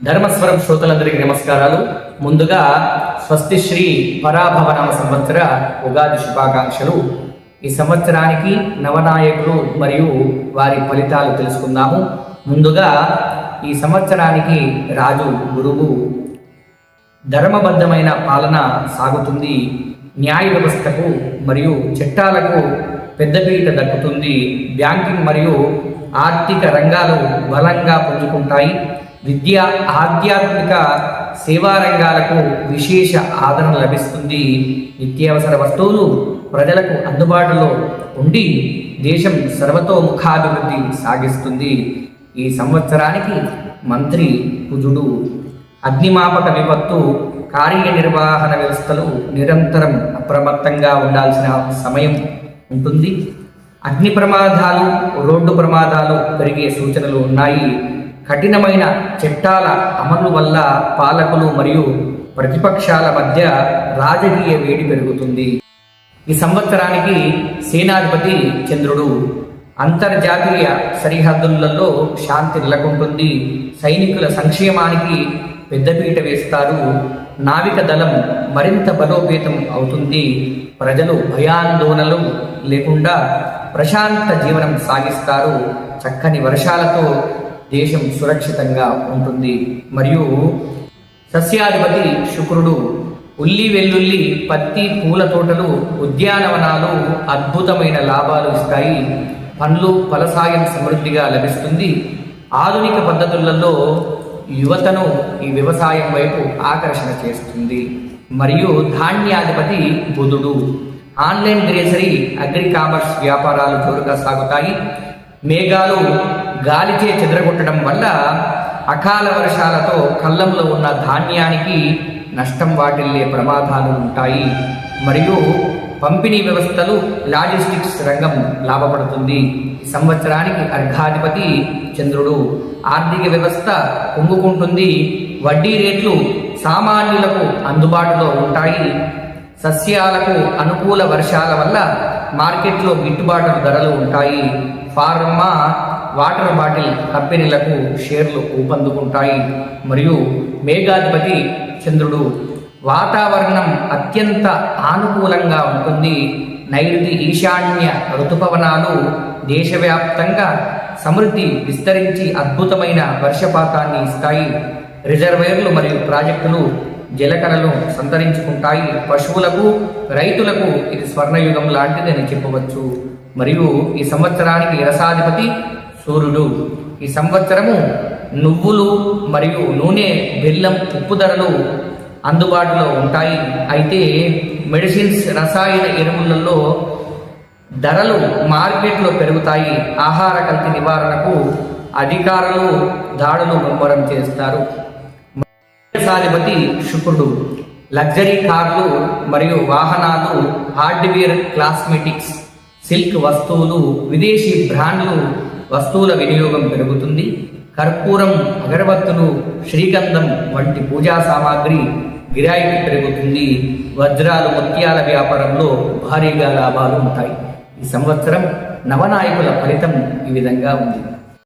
ధర్మస్వరం శ్రోతలందరికీ నమస్కారాలు. ముందుగా స్వస్తి శ్రీ పరాభవనామ సంవత్సర ఉగాది శుభాకాంక్షలు. ఈ సంవత్సరానికి నవనాయకులు మరియు వారి ఫలితాలు తెలుసుకుందాము. ముందుగా ఈ సంవత్సరానికి రాజు గురువు, ధర్మబద్ధమైన పాలన సాగుతుంది, న్యాయ వ్యవస్థకు మరియు చట్టాలకు పెద్దపీట దక్కుతుంది, బ్యాంకింగ్ మరియు ఆర్థిక రంగాలు బలంగా పుంజుకుంటాయి, విద్య ఆధ్యాత్మిక సేవా రంగాలకు విశేష ఆదరణ లభిస్తుంది, నిత్యావసర వస్తువులు ప్రజలకు అందుబాటులో ఉండి దేశం సర్వతోముఖాభివృద్ధి సాగిస్తుంది. ఈ సంవత్సరానికి మంత్రి కుజుడు. అగ్నిమాపక విపత్తు కార్యనిర్వహణ వ్యవస్థలు నిరంతరం అప్రమత్తంగా ఉండాల్సిన సమయం ఉంటుంది. అగ్ని ప్రమాదాలు, రోడ్డు ప్రమాదాలు పెరిగే సూచనలు ఉన్నాయి. కఠినమైన చట్టాల అమలు వల్ల పాలకులు మరియు ప్రతిపక్షాల మధ్య రాజకీయ వేడి పెరుగుతుంది. ఈ సంవత్సరానికి సేనాధిపతి చంద్రుడు. అంతర్జాతీయ సరిహద్దులలో శాంతి నెలకొంటుంది, సైనికుల సంక్షేమానికి పెద్దపీట వేస్తారు, నావిక దళం మరింత బలోపేతం అవుతుంది, ప్రజలు భయాందోళనలు లేకుండా ప్రశాంత జీవనం సాగిస్తారు, చక్కని వర్షాలతో దేశం సురక్షితంగా ఉంటుంది. మరియు సస్యాధిపతి శుక్రుడు. ఉల్లి వెల్లుల్లి, పత్తి, పూల తోటలు, ఉద్యానవనాలు అద్భుతమైన లాభాలు ఇస్తాయి, పండ్లు ఫలసాయం సమృద్ధిగా లభిస్తుంది. ఆధునిక పద్ధతులలో యువతను ఈ వ్యవసాయం వైపు ఆకర్షణ చేస్తుంది. మరియు ధాన్యాధిపతి బుధుడు. ఆన్లైన్ గ్రేసరీ, అగ్రికామర్స్ వ్యాపారాలు జోరుగా సాగుతాయి. మేఘాలు గాలిచే చెదరగొట్టడం వల్ల అకాల వర్షాలతో కళ్ళంలో ఉన్న ధాన్యానికి నష్టం వాటిల్లే ప్రమాదాలు ఉంటాయి. మరియు పంపిణీ వ్యవస్థలు, లాజిస్టిక్స్ రంగం లాభపడుతుంది. ఈ సంవత్సరానికి అర్ఘాధిపతి చంద్రుడు. ఆర్థిక వ్యవస్థ కుంగుకుంటుంది, వడ్డీ రేట్లు సామాన్యులకు అందుబాటులో ఉంటాయి, సస్యాలకు అనుకూల వర్షాల వల్ల మార్కెట్లో గిట్టుబాటు ధరలు ఉంటాయి, ఫార్మా, వాటర్ బాటిల్ కంపెనీలకు షేర్లు ఊపందుకుంటాయి. మరియు మేఘాధిపతి చంద్రుడు. వాతావరణం అత్యంత ఆనుకూలంగా ఉంటుంది, నైరుతి ఈశాన్య ఋతుపవనాలు దేశవ్యాప్తంగా సమృద్ధి విస్తరించి అద్భుతమైన వర్షపాతాన్ని ఇస్తాయి, రిజర్వేర్లు మరియు ప్రాజెక్టులు జలకళలు సంతరించుకుంటాయి, పశువులకు రైతులకు ఇది స్వర్ణయుగం లాంటిదని చెప్పవచ్చు. మరియు ఈ సంవత్సరానికి రసాధిపతి సూర్యుడు. ఈ సంవత్సరము నువ్వులు మరియు నూనె, బెల్లం, ఉప్పు ధరలు అందుబాటులో ఉంటాయి. అయితే మెడిసిన్స్, రసాయన ఎరువులలో ధరలు మార్కెట్లో పెరుగుతాయి. ఆహార కల్తీ నివారణకు అధికారులు దాడులు ముమ్మరం చేస్తారు. రసాధిపతి శుక్రుడు. లగ్జరీ కార్లు మరియు వాహనాలు, హార్డ్వేర్, కాస్మెటిక్స్, సిల్క్ వస్తువులు, విదేశీ బ్రాండ్లు వస్తువుల వినియోగం పెరుగుతుంది. కర్పూరం, అగరబత్తులు, శ్రీగంధం వంటి పూజా సామాగ్రి గిరాకీ పెరుగుతుంది. వజ్రాలు, ముత్యాల వ్యాపారంలో భారీగా లాభాలు ఉంటాయి. ఈ సంవత్సరం నవనాయకుల ఫలితం ఈ విధంగా ఉంది.